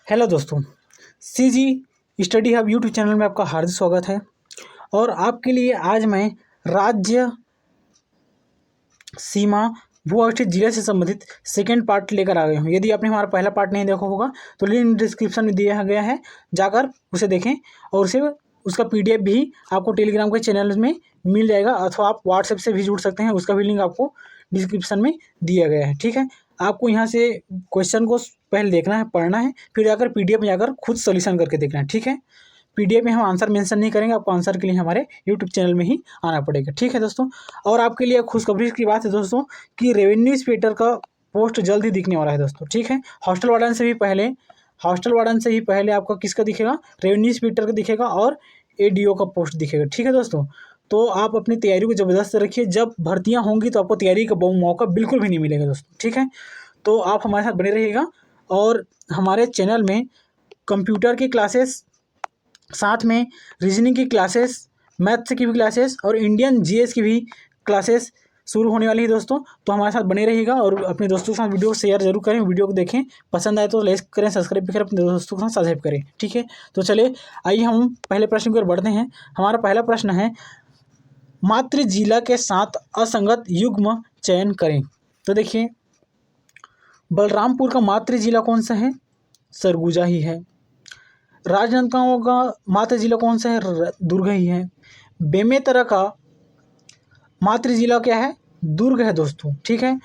Hello दोस्तों, CG study hub YouTube channel में आपका हार्दिक स्वागत है। और आपके लिए आज मैं राज्य सीमा भू अवस्थित जिले से संबंधित सेकेंड पार्ट लेकर आ गया हूँ। यदि आपने हमारा पहला पार्ट नहीं देखा होगा तो लिंक डिस्क्रिप्शन में दिया गया है, जाकर उसे देखें। और उसका पीडीएफ भी आपको टेलीग्राम के चैनल में मिल जाएगा, अथवा आप व्हाट्सएप से भी जुड़ सकते हैं। उसका भी लिंक आपको डिस्क्रिप्शन में दिया गया है। ठीक है, आपको यहाँ से क्वेश्चन को पहले देखना है, पढ़ना है, फिर जाकर पीडीएफ में जाकर खुद सॉल्यूशन करके देखना है। ठीक है, पीडीएफ में हम आंसर मेंशन नहीं करेंगे, आपको आंसर के लिए हमारे यूट्यूब चैनल में ही आना पड़ेगा। ठीक है दोस्तों, और आपके लिए खुशखबरी की बात है दोस्तों कि रेवेन्यू इंस्पेक्टर का पोस्ट जल्द ही दिखने वाला है दोस्तों। ठीक है, हॉस्टल वार्डन से ही पहले आपका किसका दिखेगा, रेवेन्यू इंस्पेक्टर का दिखेगा और एडीओ का पोस्ट दिखेगा। ठीक है दोस्तों, तो आप अपनी तैयारी को ज़बरदस्त रखिए। जब भर्तियां होंगी तो आपको तैयारी का मौका बिल्कुल भी नहीं मिलेगा दोस्तों। ठीक है, तो आप हमारे साथ बने रहिएगा। और हमारे चैनल में कंप्यूटर की क्लासेस, साथ में रीजनिंग की क्लासेस, मैथ्स की भी क्लासेस और इंडियन जीएस की भी क्लासेस शुरू होने वाली है दोस्तों। तो हमारे साथ बने रहिएगा और अपने दोस्तों के साथ वीडियो को शेयर जरूर करें, वीडियो को देखें, पसंद आए तो लाइक करें, सब्सक्राइब भी करें, अपने दोस्तों के साथ साझा करें। ठीक है, तो चलिए आइए हम पहले प्रश्न की ओर बढ़ते हैं। हमारा पहला प्रश्न है, मातृ जिला के साथ असंगत युग्म चयन करें। तो देखिए, बलरामपुर का मातृ जिला कौन सा है? सरगुजा ही है। राजनांदगांव का मातृ जिला कौन सा है? दुर्ग ही है। बेमेतरा का मातृ जिला क्या है? दुर्ग है दोस्तों। ठीक है,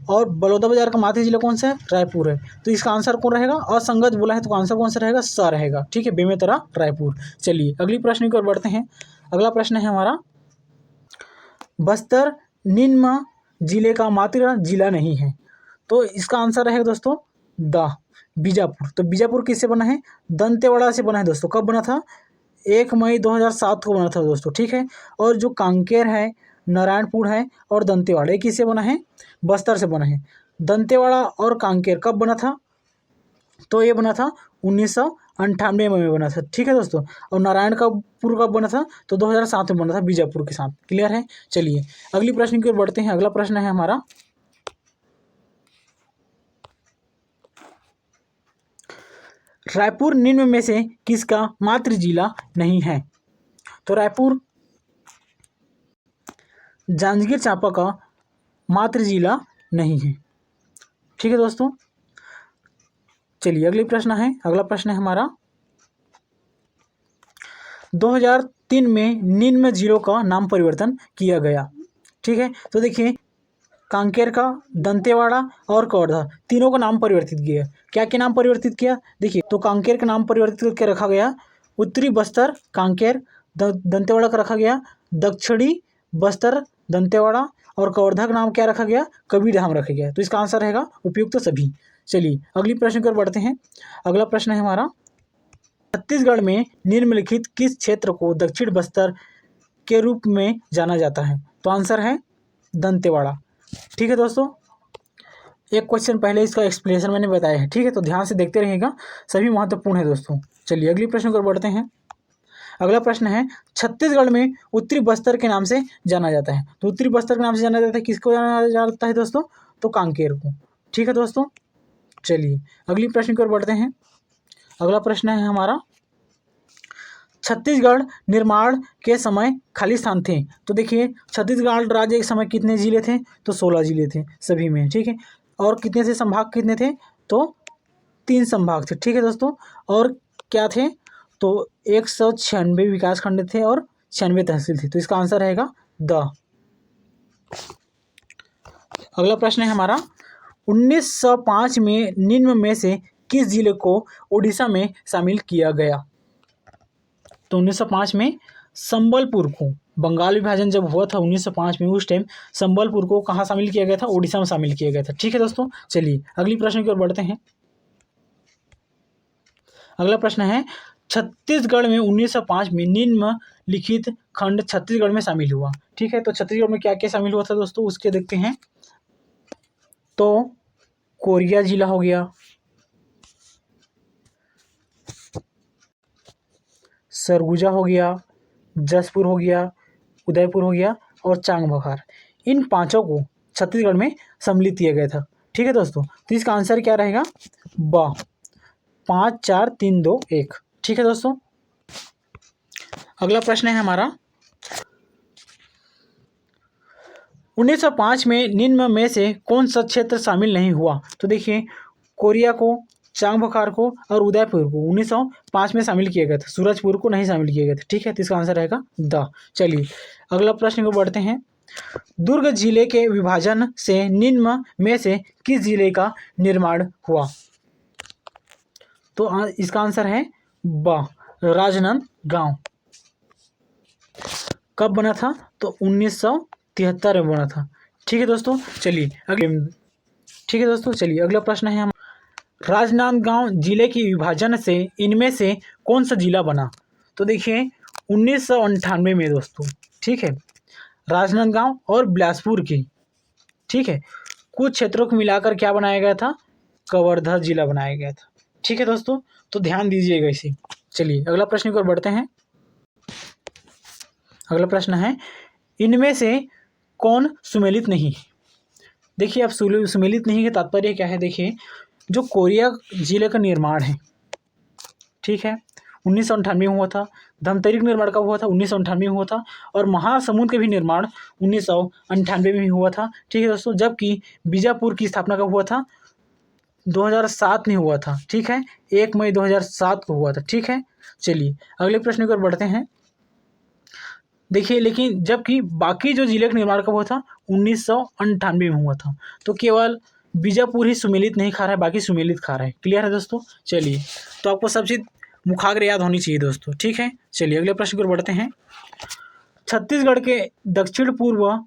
और बलौदाबाजार का मातृ जिला कौन सा है? रायपुर है। तो इसका आंसर कौन रहेगा? असंगत बोला है तो आंसर कौन सा रहेगा? स रहेगा। ठीक है, बेमेतरा रायपुर। चलिए अगली प्रश्न की ओर बढ़ते हैं। अगला प्रश्न है हमारा, बस्तर निम्न जिले का मातृ जिला नहीं है। तो इसका आंसर रहेगा दोस्तों बीजापुर। तो बीजापुर किससे बना है? दंतेवाड़ा से बना है दोस्तों। कब बना था? 1 मई 2007 को बना था दोस्तों। ठीक है, और जो कांकेर है, नारायणपुर है और दंतेवाड़ा, ये किससे बना है? बस्तर से बना है। दंतेवाड़ा और कांकेर कब बना था? तो ये बना था 1998 में बना था। ठीक है दोस्तों, और नारायण का पुर कब बना था? तो 2007 में बना था बीजापुर के साथ। क्लियर है? चलिए अगली प्रश्न की ओर बढ़ते हैं। अगला प्रश्न है हमारा, रायपुर निम्न में से किसका मातृ जिला नहीं है? तो रायपुर जांजगीर चांपा का मातृ जिला नहीं है। ठीक है दोस्तों, चलिए अगला प्रश्न है हमारा, 2003 में निम्न जिलों का नाम परिवर्तन किया गया। ठीक है, तो देखिए, कांकेर का, दंतेवाड़ा और कवर्धा, तीनों का नाम परिवर्तित किया। क्या क्या नाम परिवर्तित किया? देखिए, तो कांकेर का नाम परिवर्तित करके रखा गया उत्तरी बस्तर कांकेर, दंतेवाड़ा का रखा गया दक्षिणी बस्तर दंतेवाड़ा, और कवर्धा का नाम क्या रखा गया? कबीरधाम रखा गया। तो इसका आंसर रहेगा उपयुक्त तो सभी। चलिए अगली प्रश्न की ओर बढ़ते हैं। अगला प्रश्न है हमारा, छत्तीसगढ़ में निम्नलिखित किस क्षेत्र को दक्षिण बस्तर के रूप में जाना जाता है? तो आंसर है दंतेवाड़ा। ठीक है दोस्तों, एक क्वेश्चन पहले इसका एक्सप्लेनेशन मैंने बताया है। ठीक है, तो ध्यान से देखते रहिएगा, सभी महत्वपूर्ण है दोस्तों। चलिए अगली प्रश्न की ओर बढ़ते हैं। अगला प्रश्न है, छत्तीसगढ़ में उत्तरी बस्तर के नाम से जाना जाता है। तो उत्तरी बस्तर के नाम से जाना जाता है, किसको जाना जाता है दोस्तों? तो कांकेर को। ठीक है दोस्तों, चलिए अगली प्रश्न की ओर बढ़ते हैं। अगला प्रश्न है हमारा, छत्तीसगढ़ निर्माण के समय खाली स्थान थे। तो देखिए, छत्तीसगढ़ राज्य एक समय कितने जिले थे? तो 16 जिले थे सभी में। ठीक है, और कितने थे संभाग, कितने थे? तो 3 संभाग थे। ठीक है दोस्तों, और क्या थे? तो 196 विकास खंड थे और 96 तहसील थी। तो इसका आंसर रहेगा द। अगला प्रश्न है हमारा, 1905 में निम्न में से किस जिले को उड़ीसा में शामिल किया गया? तो 1905 में संबलपुर को, बंगाल विभाजन जब हुआ था 1905 में, उस टाइम संबलपुर को कहाँ शामिल किया गया था? उड़ीसा में शामिल किया गया था। ठीक है दोस्तों, चलिए अगली प्रश्न की ओर बढ़ते हैं। अगला प्रश्न है, छत्तीसगढ़ में 1905 में निम्नलिखित खंड छत्तीसगढ़ में शामिल हुआ। ठीक है, तो छत्तीसगढ़ में क्या क्या शामिल हुआ था दोस्तों, उसके देखते हैं। तो कोरिया जिला हो गया, सरगुजा हो गया, जसपुर हो गया, उदयपुर हो गया और चांगबखार, इन पांचों को छत्तीसगढ़ में सम्मिलित किया गया था। ठीक है दोस्तों, तो इसका आंसर क्या रहेगा? ब। 5 4 3 2 1। ठीक है दोस्तों, अगला प्रश्न है हमारा 1905 में निम्न में से कौन सा क्षेत्र शामिल नहीं हुआ? तो देखिए, कोरिया को, चांगबखार को और उदयपुर को 1905 में शामिल किए गए थे, सूरजपुर को नहीं शामिल किए गए थे। ठीक है, तो इसका आंसर रहेगा द। चलिए अगला प्रश्न को बढ़ते हैं। दुर्ग जिले के विभाजन से निम्न में से किस जिले का निर्माण हुआ? तो इसका आंसर है ब, राजनांदगांव। कब बना था? तो 1973 में बना था। ठीक है दोस्तों, चलिए अगला प्रश्न है हम, राजनांदगांव जिले के विभाजन से इनमें से कौन सा जिला बना? तो देखिए 1998 में दोस्तों, ठीक है, राजनांदगांव और बिलासपुर की, ठीक है, कुछ क्षेत्रों को मिलाकर क्या बनाया गया था? कवर्धा जिला बनाया गया था। ठीक है दोस्तों, तो ध्यान दीजिएगा इसे। चलिए अगला प्रश्न की ओर बढ़ते हैं। अगला प्रश्न है, इनमें से कौन सुमेलित नहीं? देखिए, अब सुमेलित नहीं का तात्पर्य क्या है? देखिए, जो कोरिया जिले का निर्माण है, ठीक है, 1998 में हुआ था। धमतरी का निर्माण कब हुआ था? 1998 में हुआ था। और महासमुंद का भी निर्माण 1998 में हुआ था। ठीक है दोस्तों, जबकि बीजापुर की स्थापना कब हुआ था? 2007 में हुआ था। ठीक है, 1 मई 2007 को हुआ था। ठीक है, चलिए अगले प्रश्न की ओर बढ़ते हैं। देखिए, लेकिन जबकि बाकी जो जिले का निर्माण कब हुआ था? 1998 में हुआ था। तो केवल बीजापुर ही सुमेलित नहीं खा रहा है, बाकी सुमेलित खा रहा है। क्लियर है दोस्तों? चलिए, तो आपको सब चीज़ मुखाग्र याद होनी चाहिए दोस्तों। ठीक है, चलिए अगले प्रश्न की ओर बढ़ते हैं। छत्तीसगढ़ के दक्षिण पूर्व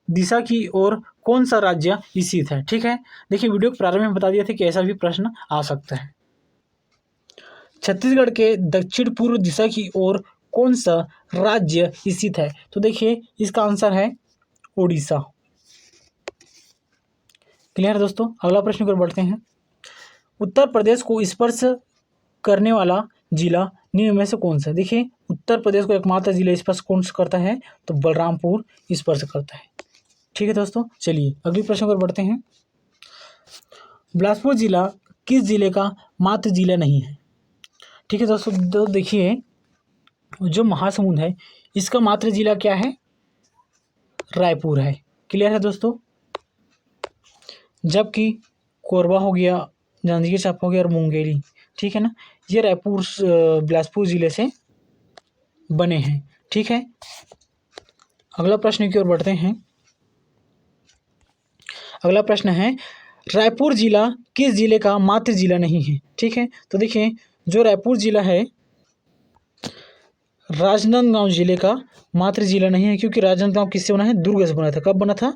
दिशा की ओर कौन सा राज्य स्थित है? ठीक है, देखिए, वीडियो के प्रारंभ में बता दिया था कि ऐसा भी प्रश्न आ सकता है। छत्तीसगढ़ के दक्षिण पूर्व दिशा की ओर कौन सा राज्य स्थित है? तो देखिए, इसका आंसर है उड़ीसा। क्लियर है दोस्तों? अगला प्रश्न की ओर बढ़ते हैं। उत्तर प्रदेश को स्पर्श करने वाला जिला निम्न में से कौन सा? देखिए, उत्तर प्रदेश को एकमात्र जिला स्पर्श कौन सा करता है? तो बलरामपुर स्पर्श करता है। ठीक है दोस्तों, चलिए अगले प्रश्न की ओर बढ़ते हैं। बिलासपुर जिला किस जिले का मात्र जिला नहीं है? ठीक है दोस्तों, तो देखिए, जो महासमुंद है इसका मात्र जिला क्या है? रायपुर है। क्लियर है दोस्तों? जबकि कोरबा हो गया, जांजगीर चांपा हो गया और मुंगेली, ठीक है ना, ये रायपुर बिलासपुर जिले से बने हैं। ठीक है, अगला प्रश्न की ओर बढ़ते हैं। अगला प्रश्न है, रायपुर जिला किस जिले का मात्र जिला नहीं है? ठीक है, तो देखिए, जो रायपुर जिला है राजनांदगांव जिले का मात्र जिला नहीं है, क्योंकि राजनांदगांव किससे बना है? दुर्ग से बना था। कब बना था?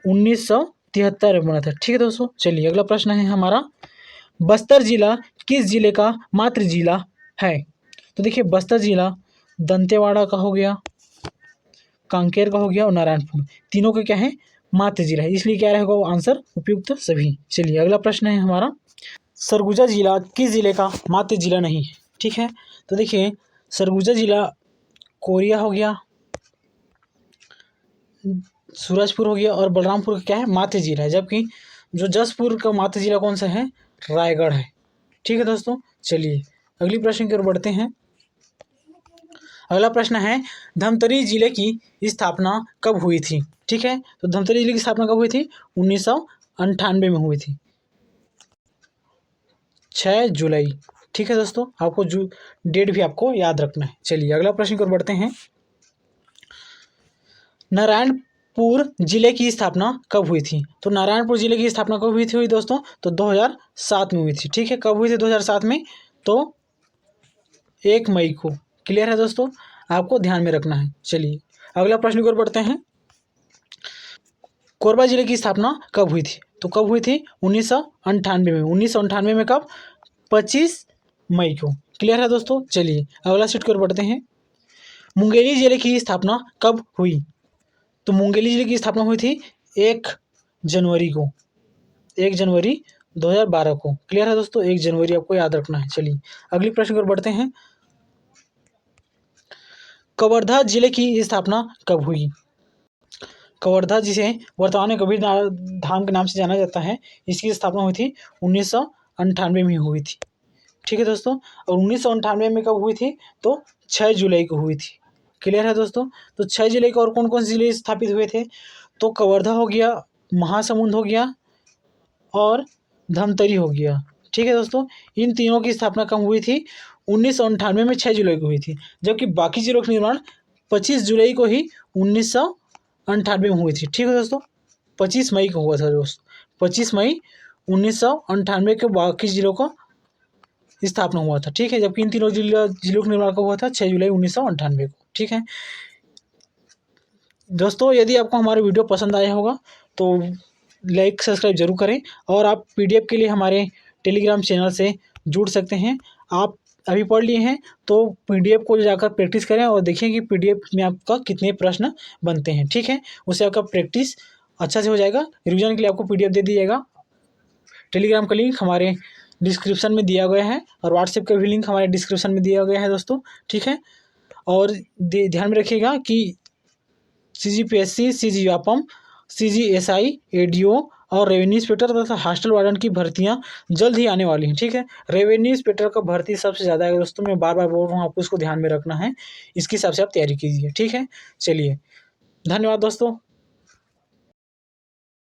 1973 में बना था। ठीक है दोस्तों, चलिए अगला प्रश्न है हमारा, बस्तर जिला किस जिले का मात्र जिला है? तो देखिए, बस्तर जिला दंतेवाड़ा का हो गया, कांकेर का हो गया और नारायणपुर, तीनों का क्या है? मात्र जिला है, इसलिए क्या रहेगा वो आंसर? उपयुक्त सभी। चलिए अगला प्रश्न है हमारा, सरगुजा जिला किस जिले का मात्र जिला नहीं है? ठीक है, तो देखिए, सरगुजा जिला कोरिया हो गया, सूरजपुर हो गया और बलरामपुर का क्या है? मात्र जिला है। जबकि जो जसपुर का मात्र जिला कौन सा है? रायगढ़ है। ठीक है दोस्तों, चलिए अगली प्रश्न की ओर बढ़ते हैं। अगला प्रश्न है, धमतरी जिले की स्थापना कब हुई थी? ठीक है, तो धमतरी जिले की स्थापना कब हुई थी? 1998 में हुई थी, 6 जुलाई। ठीक है दोस्तों, आपको जो डेट भी आपको याद रखना है। चलिए अगला प्रश्न की ओर बढ़ते हैं। नारायणपुर जिले की स्थापना कब हुई थी? तो नारायणपुर जिले की स्थापना कब हुई थी दोस्तों? तो 2007 में हुई थी। ठीक है, कब हुई थी 2007 में? तो 1 मई को। क्लियर है दोस्तों, आपको ध्यान में रखना है। चलिए अगला प्रश्न की ओर बढ़ते हैं। कोरबा जिले की स्थापना कब हुई थी? तो कब हुई थी? 1998 में। 1998 में कब? 25 मई को। क्लियर है दोस्तों, चलिए अगला सीट की ओर बढ़ते हैं। मुंगेली जिले की स्थापना कब हुई? तो मुंगेली जिले की स्थापना हुई थी 1 जनवरी को, 1 जनवरी 2012 को। क्लियर है दोस्तों, 1 जनवरी आपको याद रखना है। चलिए अगली प्रश्न की ओर बढ़ते हैं। कवर्धा जिले की स्थापना कब हुई? कवर्धा, जिसे वर्तमान में कबीर धाम के नाम से जाना जाता है, इसकी स्थापना हुई थी 1998 में हुई थी। ठीक है दोस्तों। और 1998 में कब हुई थी? तो 6 जुलाई को हुई थी। क्लियर है दोस्तों। तो 6 जुलाई को और कौन कौन से जिले स्थापित हुए थे? तो कवर्धा हो गया, महासमुंद हो गया और धमतरी हो गया। ठीक है दोस्तों। इन तीनों की स्थापना कब हुई थी? 1998 में 6 जुलाई को हुई थी, जबकि बाकी जिलों का निर्माण 25 जुलाई को ही 1998 में हुई थी। ठीक है दोस्तों। 25 मई को हुआ था दोस्तों। 25 मई 1998 के बाकी जिलों का स्थापना हुआ था। ठीक है। जबकि इन तीनों जिलों का निर्माण कब हुआ था? 6 जुलाई 1998 को। ठीक है दोस्तों। यदि आपको हमारा वीडियो पसंद आया होगा तो लाइक सब्सक्राइब जरूर करें, और आप पीडीएफ के लिए हमारे टेलीग्राम चैनल से जुड़ सकते हैं। आप अभी पढ़ लिए हैं तो पीडीएफ को जाकर प्रैक्टिस करें और देखें कि पीडीएफ में आपका कितने प्रश्न बनते हैं। ठीक है। उससे आपका प्रैक्टिस अच्छा से हो जाएगा। रिवीजन के लिए आपको पीडीएफ दे दिएगा। टेलीग्राम का लिंक हमारे डिस्क्रिप्शन में दिया गया है, और व्हाट्सएप का भी लिंक हमारे डिस्क्रिप्शन में दिया गया है दोस्तों। ठीक है। और ध्यान में रखिएगा कि CGPSC, CGWAPM, CGSI, ADO और रेवेन्यू इंस्पेक्टर तथा हॉस्टल वार्डन की भर्तियां जल्द ही आने वाली हैं। ठीक है। रेवेन्यू इंस्पेक्टर का भर्ती सबसे ज़्यादा है दोस्तों। मैं बार बार बोल रहा हूँ, आपको इसको ध्यान में रखना है। इसके हिसाब से आप तैयारी कीजिए। ठीक है। चलिए, धन्यवाद दोस्तों।